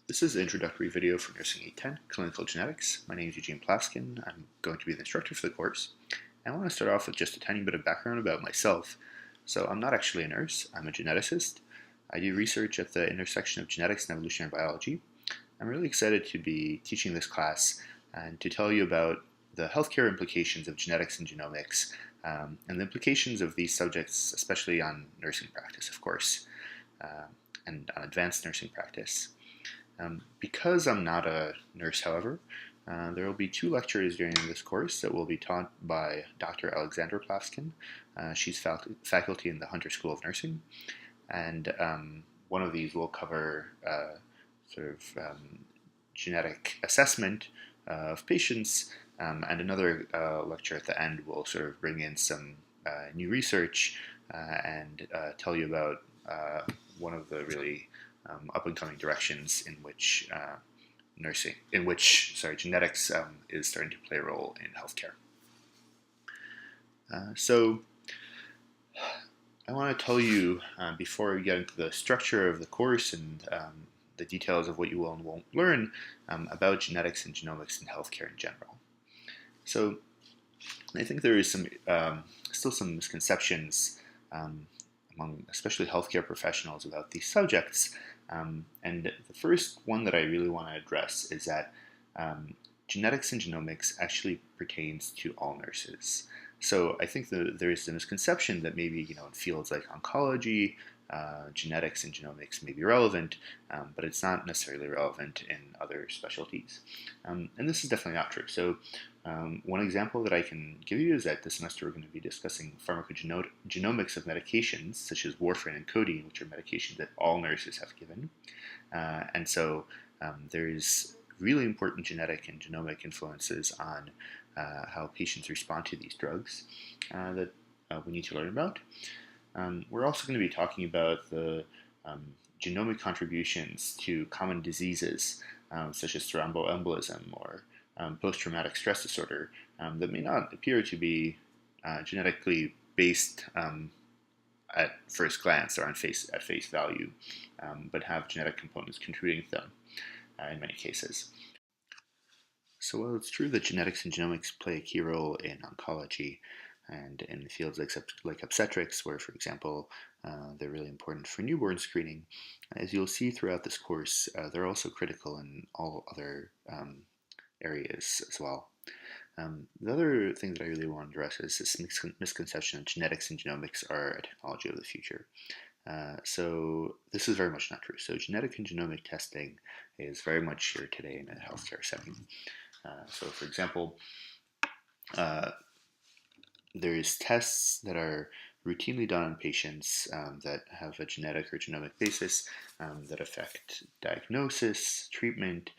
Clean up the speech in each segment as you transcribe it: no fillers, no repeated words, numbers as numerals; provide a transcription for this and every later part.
This is the introductory video for NURS810, Clinical Genetics. My name is Eugene Plaskin. I'm going to be the instructor for the course. I want to start off with just a tiny bit of background about myself. So I'm not actually a nurse, I'm a geneticist. I do research at the intersection of genetics and evolutionary biology. I'm really excited to be teaching this class and to tell you about the healthcare implications of genetics and genomics, and the implications of these subjects, especially on nursing practice, of course, and on advanced nursing practice. Because I'm not a nurse, however, there will be 2 lectures during this course that will be taught by Dr. Alexandra Plaskin. She's faculty in the Hunter School of Nursing, and one of these will cover genetic assessment of patients, and another lecture at the end will sort of bring in some new research and tell you about one of the really up-and-coming directions in which genetics is starting to play a role in healthcare. So I want to tell you, before we get into the structure of the course and the details of what you will and won't learn, about genetics and genomics in healthcare in general. So I think there is still some misconceptions among especially healthcare professionals about these subjects. And the first one that I really want to address is that genetics and genomics actually pertains to all nurses. So I think that there is a misconception that maybe in fields like oncology, genetics and genomics may be relevant, but it's not necessarily relevant in other specialties. And this is definitely not true. So one example that I can give you is that this semester we're going to be discussing pharmacogenomics of medications such as warfarin and codeine, which are medications that all nurses have given. And so there's really important genetic and genomic influences on how patients respond to these drugs that we need to learn about. We're also going to be talking about the genomic contributions to common diseases such as thromboembolism or post-traumatic stress disorder that may not appear to be genetically based at first glance or at face value, but have genetic components contributing to them in many cases. So while it's true that genetics and genomics play a key role in oncology and in fields like obstetrics, where, for example, they're really important for newborn screening, as you'll see throughout this course, they're also critical in all other areas as well. The other thing that I really want to address is this misconception that genetics and genomics are a technology of the future. So this is very much not true. So genetic and genomic testing is very much here today in a healthcare setting. So for example, there's tests that are routinely done on patients that have a genetic or genomic basis that affect diagnosis, treatment,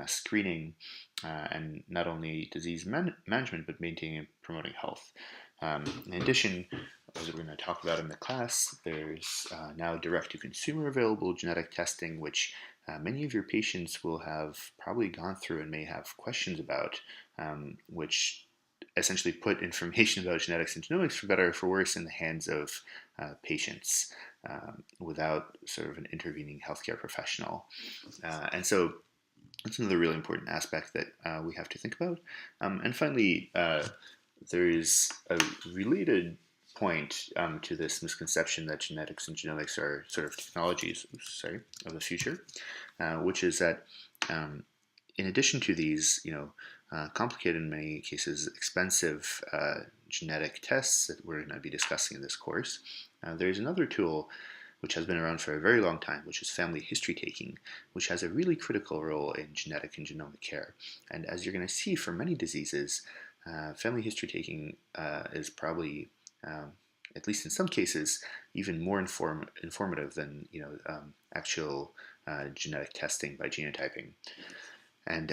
screening, and not only disease management, but maintaining and promoting health. In addition, as we're going to talk about in the class, there's now direct-to-consumer available genetic testing, which many of your patients will have probably gone through and may have questions about, which essentially put information about genetics and genomics, for better or for worse, in the hands of patients without sort of an intervening healthcare professional. And so that's another really important aspect that we have to think about. And finally, there is a related point to this misconception that genetics and genomics are sort of technologies, of the future, which is that in addition to these, complicated, in many cases expensive genetic tests that we're going to be discussing in this course, there's another tool which has been around for a very long time, which is family history taking, which has a really critical role in genetic and genomic care. And as you're going to see for many diseases, family history taking is probably, at least in some cases, even more informative than actual genetic testing by genotyping. And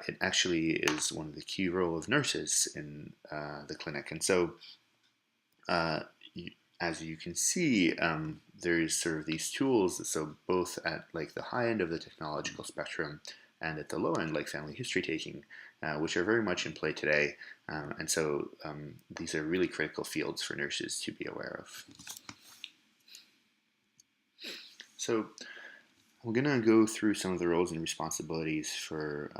it actually is one of the key roles of nurses in the clinic. And so, as you can see, there's sort of these tools, so both at like the high end of the technological spectrum and at the low end, like family history taking, which are very much in play today. And so these are really critical fields for nurses to be aware of. So We're going to go through some of the roles and responsibilities for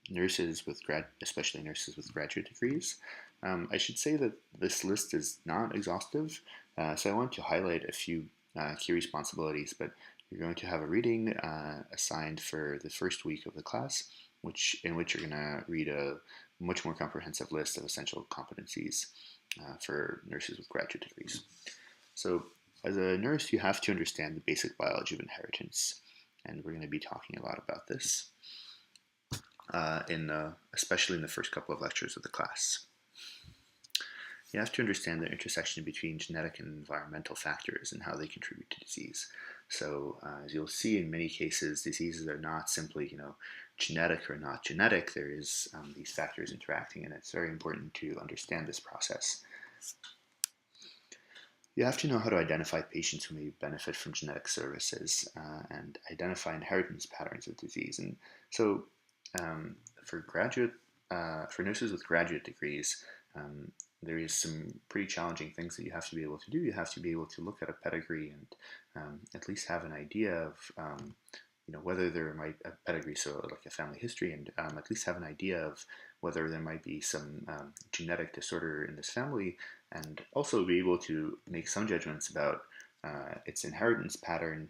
nurses with especially nurses with graduate degrees. I should say that this list is not exhaustive, so I want to highlight a few key responsibilities, but you're going to have a reading assigned for the first week of the class, in which you're going to read a much more comprehensive list of essential competencies for nurses with graduate degrees. So as a nurse, you have to understand the basic biology of inheritance, and we're going to be talking a lot about this, especially in the first couple of lectures of the class. You have to understand the intersection between genetic and environmental factors and how they contribute to disease. So as you'll see, in many cases, diseases are not simply, genetic or not genetic. There is these factors interacting, and it's very important to understand this process. You have to know how to identify patients who may benefit from genetic services and identify inheritance patterns of disease. And so, for nurses with graduate degrees, there is some pretty challenging things that you have to be able to do. You have to be able to look at a pedigree and at least have an idea of, whether there might a pedigree, so like a family history, and at least have an idea of whether there might be some genetic disorder in this family, and also be able to make some judgments about its inheritance pattern.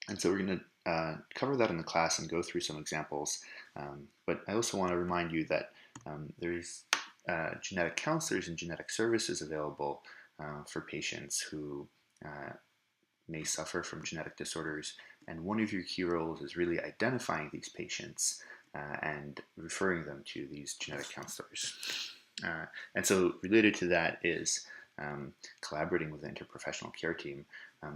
And so we're going to cover that in the class and go through some examples. But I also want to remind you that there's genetic counselors and genetic services available for patients who may suffer from genetic disorders. And one of your key roles is really identifying these patients and referring them to these genetic counselors. And so related to that is collaborating with the interprofessional care team.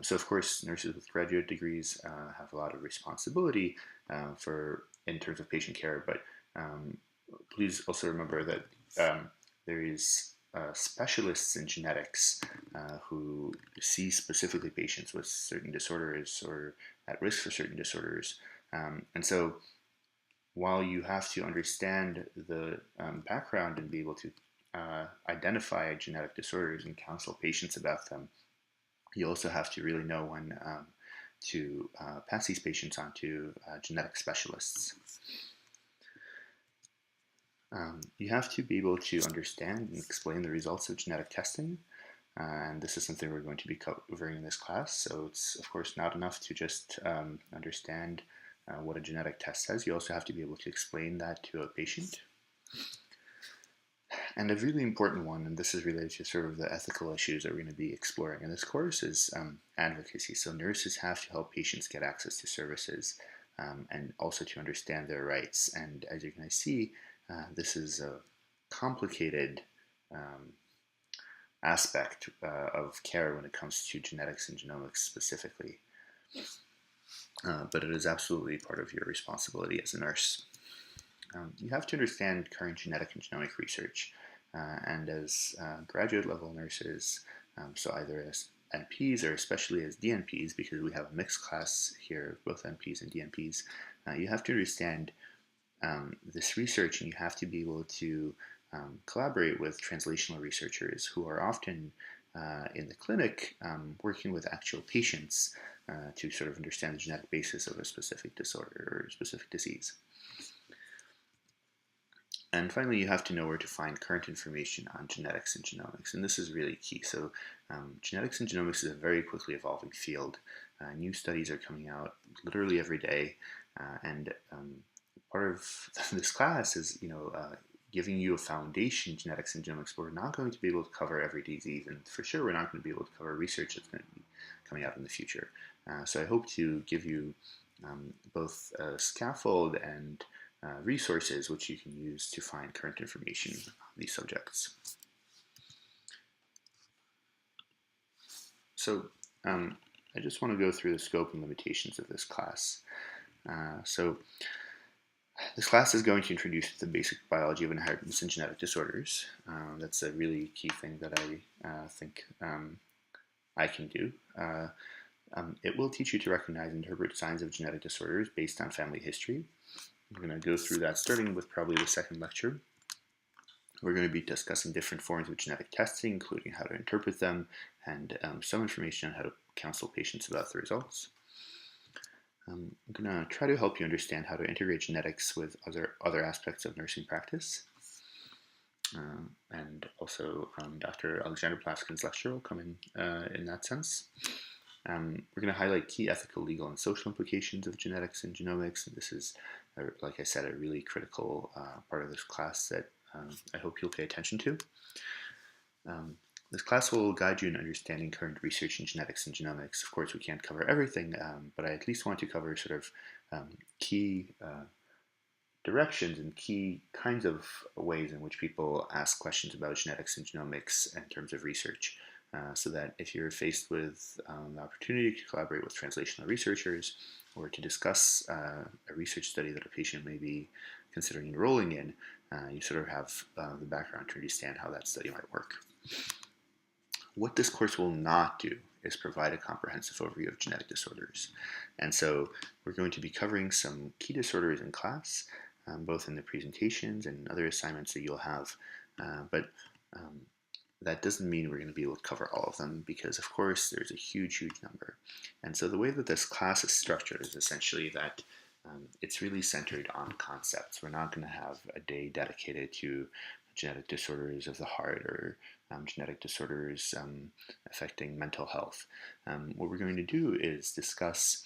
So of course, nurses with graduate degrees have a lot of responsibility in terms of patient care, but please also remember that there is specialists in genetics who see specifically patients with certain disorders or at risk for certain disorders. And so while you have to understand the background and be able to identify genetic disorders and counsel patients about them, you also have to really know when to pass these patients on to genetic specialists. You have to be able to understand and explain the results of genetic testing, and this is something we're going to be covering in this class. So it's, of course, not enough to just understand what a genetic test says. You also have to be able to explain that to a patient. And a really important one, and this is related to sort of the ethical issues that we're going to be exploring in this course, is advocacy. So nurses have to help patients get access to services and also to understand their rights. And as you're going to see, this is a complicated aspect of care when it comes to genetics and genomics specifically. But it is absolutely part of your responsibility as a nurse. You have to understand current genetic and genomic research, and as graduate level nurses, so either as NPs or especially as DNPs, because we have a mixed class here, both NPs and DNPs, you have to understand this research, and you have to be able to collaborate with translational researchers who are often in the clinic working with actual patients to sort of understand the genetic basis of a specific disorder or specific disease. And finally, you have to know where to find current information on genetics and genomics, and this is really key. So genetics and genomics is a very quickly evolving field. New studies are coming out literally every day, and part of this class is, giving you a foundation in genetics and genomics, but we're not going to be able to cover every disease, and for sure we're not going to be able to cover research that's going to be coming out in the future. So I hope to give you both a scaffold and resources which you can use to find current information on these subjects. So I just want to go through the scope and limitations of this class. So this class is going to introduce the basic biology of inheritance and genetic disorders. That's a really key thing that I think I can do. It will teach you to recognize and interpret signs of genetic disorders based on family history. We're going to go through that starting with probably the second lecture. We're going to be discussing different forms of genetic testing, including how to interpret them, and some information on how to counsel patients about the results. I'm going to try to help you understand how to integrate genetics with other aspects of nursing practice. And also Dr. Alexander Plaskin's lecture will come in that sense. We're going to highlight key ethical, legal, and social implications of genetics and genomics. And this is, like I said, a really critical part of this class that I hope you'll pay attention to. This class will guide you in understanding current research in genetics and genomics. Of course, we can't cover everything, but I at least want to cover sort of key directions and key kinds of ways in which people ask questions about genetics and genomics in terms of research, so that if you're faced with the opportunity to collaborate with translational researchers or to discuss a research study that a patient may be considering enrolling in, you sort of have the background to understand how that study might work. What this course will not do is provide a comprehensive overview of genetic disorders. And so we're going to be covering some key disorders in class, both in the presentations and other assignments that you'll have. But that doesn't mean we're going to be able to cover all of them because, of course, there's a huge number. And so the way that this class is structured is essentially that it's really centered on concepts. We're not going to have a day dedicated to genetic disorders of the heart or genetic disorders affecting mental health. What we're going to do is discuss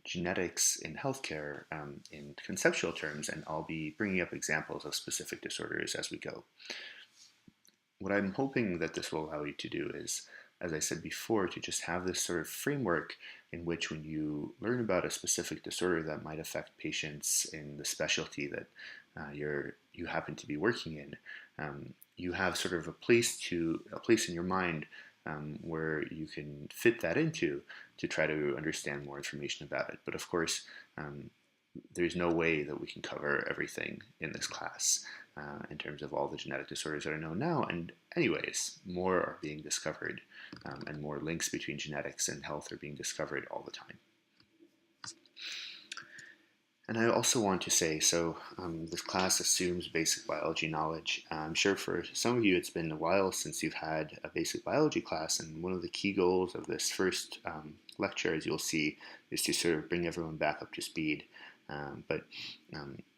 genetics in healthcare in conceptual terms, and I'll be bringing up examples of specific disorders as we go. What I'm hoping that this will allow you to do is, as I said before, to just have this sort of framework in which when you learn about a specific disorder that might affect patients in the specialty that you happen to be working in, you have sort of a place in your mind where you can fit that into to try to understand more information about it. But of course, there's no way that we can cover everything in this class in terms of all the genetic disorders that are known now. And anyways, more are being discovered and more links between genetics and health are being discovered all the time. And I also want to say, so this class assumes basic biology knowledge. I'm sure for some of you it's been a while since you've had a basic biology class, and one of the key goals of this first lecture, as you'll see, is to sort of bring everyone back up to speed. But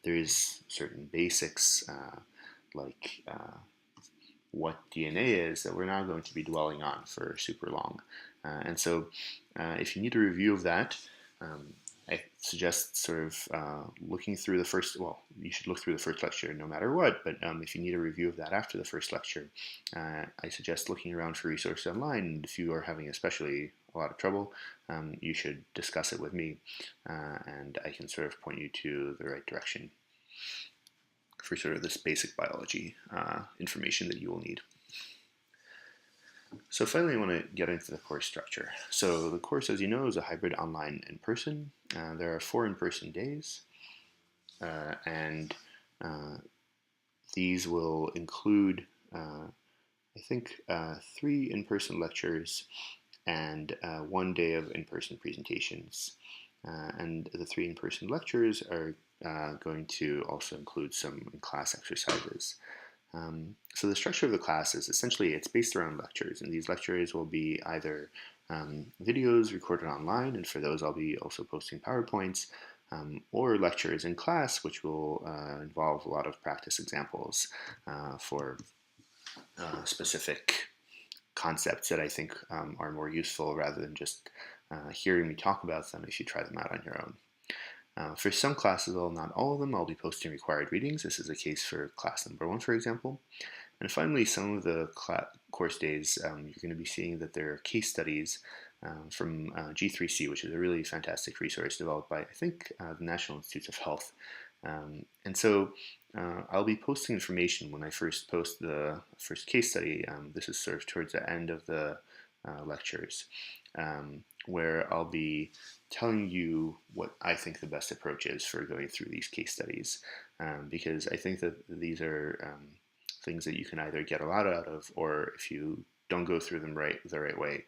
there is certain basics like what DNA is that we're not going to be dwelling on for super long. And so if you need a review of that, I suggest sort of looking through the first, well, you should look through the first lecture no matter what, but if you need a review of that after the first lecture, I suggest looking around for resources online, and if you are having especially a lot of trouble, you should discuss it with me, and I can sort of point you to the right direction for sort of this basic biology information that you will need. So finally, I want to get into the course structure. So the course, as you know, is a hybrid online and in-person. There are 4 in-person days, and these will include, I think, 3 in-person lectures and 1 day of in-person presentations. And the 3 in-person lectures are going to also include some class exercises. So the structure of the class is essentially, it's based around lectures, and these lectures will be either videos recorded online, and for those I'll be also posting PowerPoints, or lectures in class, which will involve a lot of practice examples for specific concepts that I think are more useful rather than just hearing me talk about them if you try them out on your own. For some classes, although not all of them, I'll be posting required readings. This is the case for class number 1, for example. And finally, some of the course days, you're going to be seeing that there are case studies from G3C, which is a really fantastic resource developed by, I think, the National Institutes of Health. And so I'll be posting information when I first post the first case study. This is sort of towards the end of the lectures, where I'll be telling you what I think the best approach is for going through these case studies, because I think that these are things that you can either get a lot out of, or if you don't go through them the right way,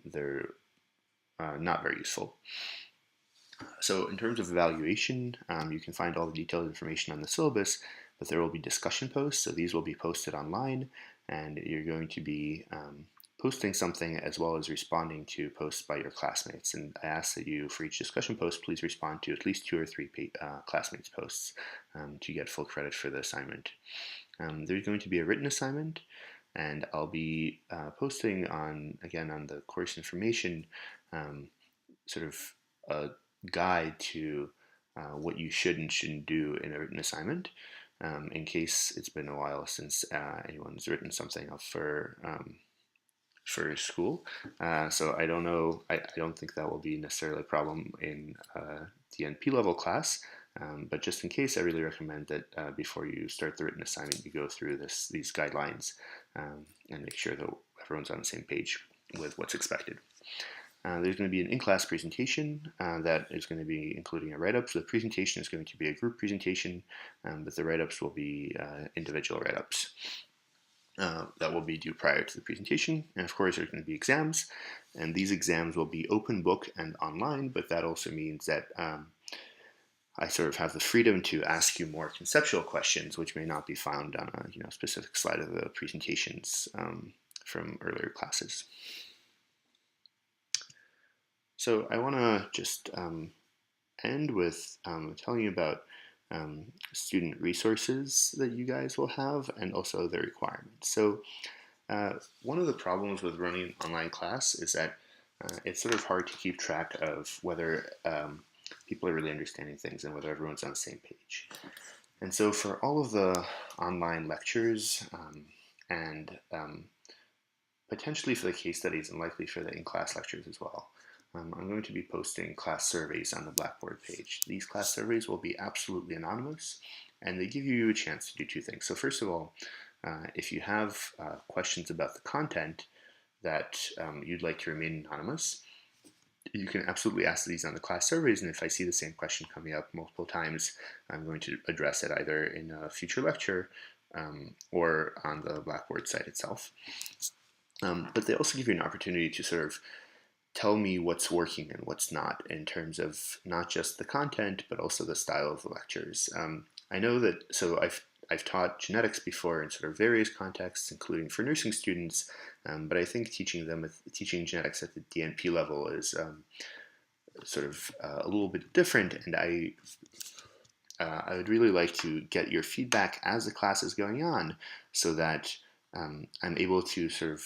they're not very useful. So in terms of evaluation, you can find all the detailed information on the syllabus, but there will be discussion posts, so these will be posted online, and you're going to be posting something as well as responding to posts by your classmates. And I ask that you, for each discussion post, please respond to at least 2 or 3 classmates' posts to get full credit for the assignment. There's going to be a written assignment, and I'll be posting on the course information sort of a guide to what you should and shouldn't do in a written assignment, in case it's been a while since anyone's written something up for school. So I don't know, I don't think that will be necessarily a problem in the NP level class, but just in case, I really recommend that before you start the written assignment, you go through these guidelines and make sure that everyone's on the same page with what's expected. There's going to be an in-class presentation that is going to be including a write-up. So the presentation is going to be a group presentation, but the write-ups will be individual write-ups. That will be due prior to the presentation. And of course, there's going to be exams, and these exams will be open book and online, but that also means that I sort of have the freedom to ask you more conceptual questions, which may not be found on a specific slide of the presentations from earlier classes. So I want to just end with telling you about student resources that you guys will have, and also the requirements. So one of the problems with running an online class is that it's sort of hard to keep track of whether people are really understanding things and whether everyone's on the same page. And so for all of the online lectures and potentially for the case studies and likely for the in-class lectures as well, I'm going to be posting class surveys on the Blackboard page. These class surveys will be absolutely anonymous, and they give you a chance to do 2 things. So first of all, if you have questions about the content that you'd like to remain anonymous, you can absolutely ask these on the class surveys, and if I see the same question coming up multiple times, I'm going to address it either in a future lecture or on the Blackboard site itself. But they also give you an opportunity to sort of tell me what's working and what's not in terms of not just the content, but also the style of the lectures. I know that, so I've taught genetics before in sort of various contexts, including for nursing students, but I think teaching genetics at the DNP level is sort of a little bit different, and I would really like to get your feedback as the class is going on, so that I'm able to sort of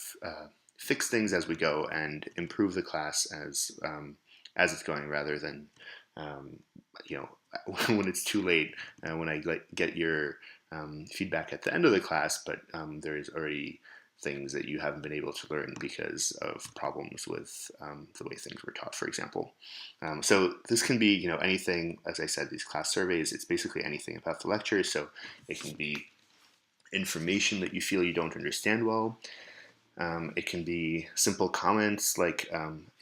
fix things as we go and improve the class as it's going, rather than when it's too late, when I get your feedback at the end of the class, but there is already things that you haven't been able to learn because of problems with the way things were taught, for example. So this can be anything. As I said, these class surveys, it's basically anything about the lecture. So it can be information that you feel you don't understand well. It can be simple comments, like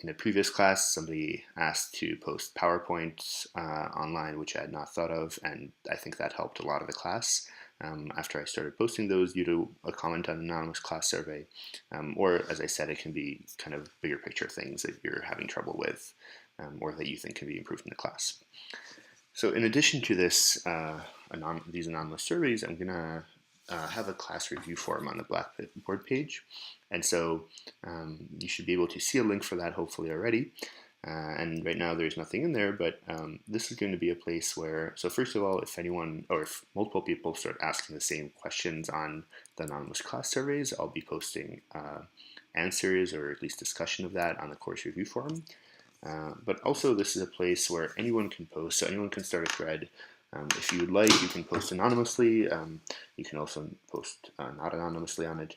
in a previous class, somebody asked to post PowerPoints online, which I had not thought of, and I think that helped a lot of the class. After I started posting those due to a comment on an anonymous class survey, or as I said, it can be kind of bigger picture things that you're having trouble with, or that you think can be improved in the class. So in addition to this, these anonymous surveys, I'm going to have a class review forum on the Blackboard page. And so you should be able to see a link for that hopefully already. And right now there's nothing in there, but this is going to be a place where, so first of all, if anyone or if multiple people start asking the same questions on the anonymous class surveys, I'll be posting answers or at least discussion of that on the course review forum. But also this is a place where anyone can post, so anyone can start a thread. If you would like, you can post anonymously. You can also post not anonymously on it.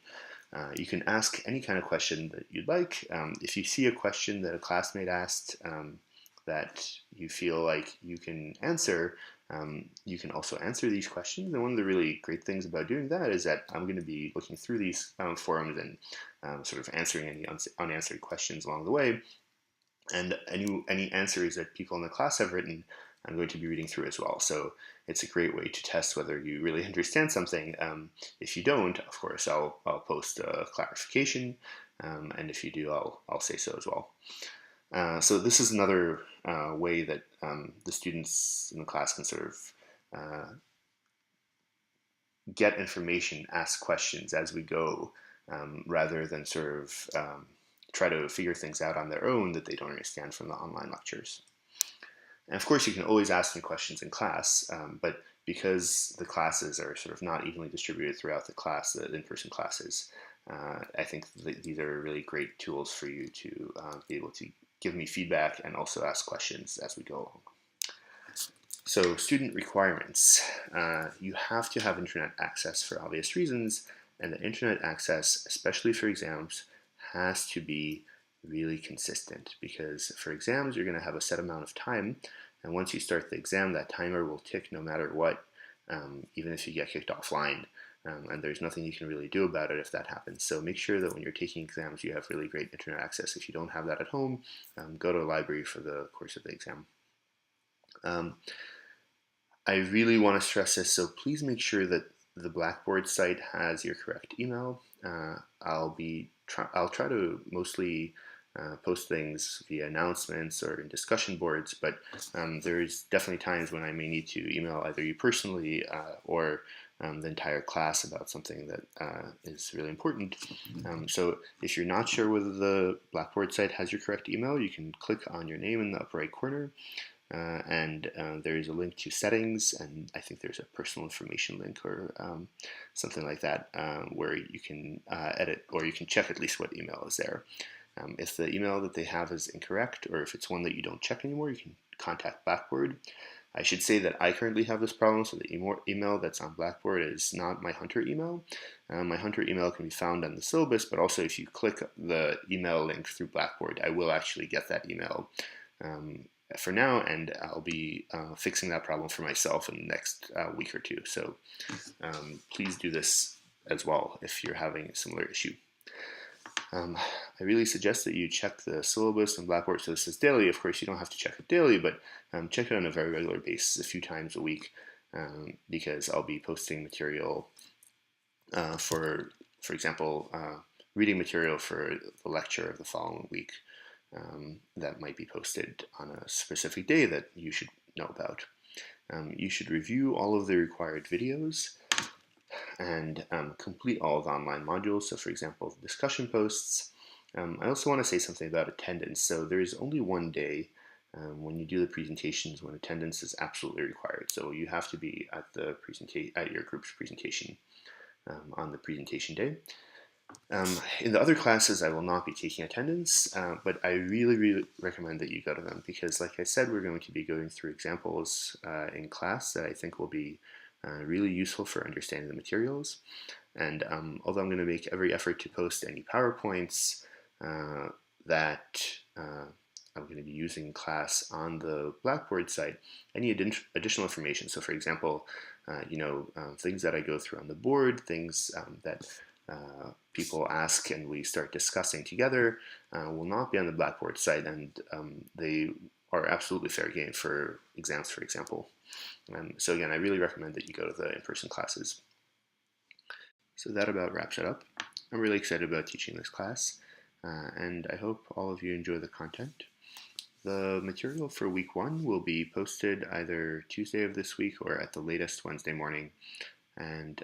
You can ask any kind of question that you'd like. If you see a question that a classmate asked that you feel like you can answer, you can also answer these questions. And one of the really great things about doing that is that I'm going to be looking through these forums and sort of answering any unanswered questions along the way. And any answers that people in the class have written, I'm going to be reading through as well. So it's a great way to test whether you really understand something. If you don't, of course, I'll post a clarification, and if you do, I'll say so as well. So this is another way that the students in the class can sort of get information, ask questions as we go, rather than sort of try to figure things out on their own that they don't understand from the online lectures. And of course, you can always ask me questions in class, but because the classes are sort of not evenly distributed throughout the class, the in-person classes, I think these are really great tools for you to be able to give me feedback and also ask questions as we go along. So student requirements. You have to have internet access for obvious reasons, and the internet access, especially for exams, has to be really consistent, because for exams you're going to have a set amount of time, and once you start the exam that timer will tick no matter what, even if you get kicked offline, and there's nothing you can really do about it if that happens. So make sure that when you're taking exams you have really great internet access. If you don't have that at home, go to a library for the course of the exam. I really want to stress this, so please make sure that the Blackboard site has your correct email. I'll try to mostly post things via announcements or in discussion boards, but there's definitely times when I may need to email either you personally or the entire class about something that is really important. So if you're not sure whether the Blackboard site has your correct email, you can click on your name in the upper right corner. And there is a link to settings, and I think there's a personal information link or something like that where you can edit, or you can check at least what email is there. If the email that they have is incorrect, or if it's one that you don't check anymore, you can contact Blackboard. I should say that I currently have this problem, so the email that's on Blackboard is not my Hunter email. My Hunter email can be found on the syllabus, but also if you click the email link through Blackboard, I will actually get that email for now, and I'll be fixing that problem for myself in the next week or two. So please do this as well if you're having a similar issue. I really suggest that you check the syllabus on Blackboard. So this is daily. Of course, you don't have to check it daily, but check it on a very regular basis, a few times a week, because I'll be posting material for example, reading material for the lecture of the following week. That might be posted on a specific day that you should know about. You should review all of the required videos and complete all of the online modules. So for example, discussion posts. I also want to say something about attendance. So there is only one day when you do the presentations when attendance is absolutely required. So you have to be at the at your group's presentation on the presentation day. In the other classes, I will not be taking attendance, but I really recommend that you go to them, because like I said, we're going to be going through examples in class that I think will be really useful for understanding the materials. And although I'm going to make every effort to post any PowerPoints that I'm going to be using in class on the Blackboard site, any additional information, so for example, things that I go through on the board, things that people ask and we start discussing together will not be on the Blackboard site, and they are absolutely fair game for exams, for example. So again, I really recommend that you go to the in-person classes. So that about wraps it up. I'm really excited about teaching this class, and I hope all of you enjoy the content. The material for week 1 will be posted either Tuesday of this week or at the latest Wednesday morning, and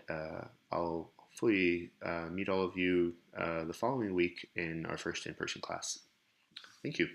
I'll hopefully meet all of you the following week in our first in-person class. Thank you.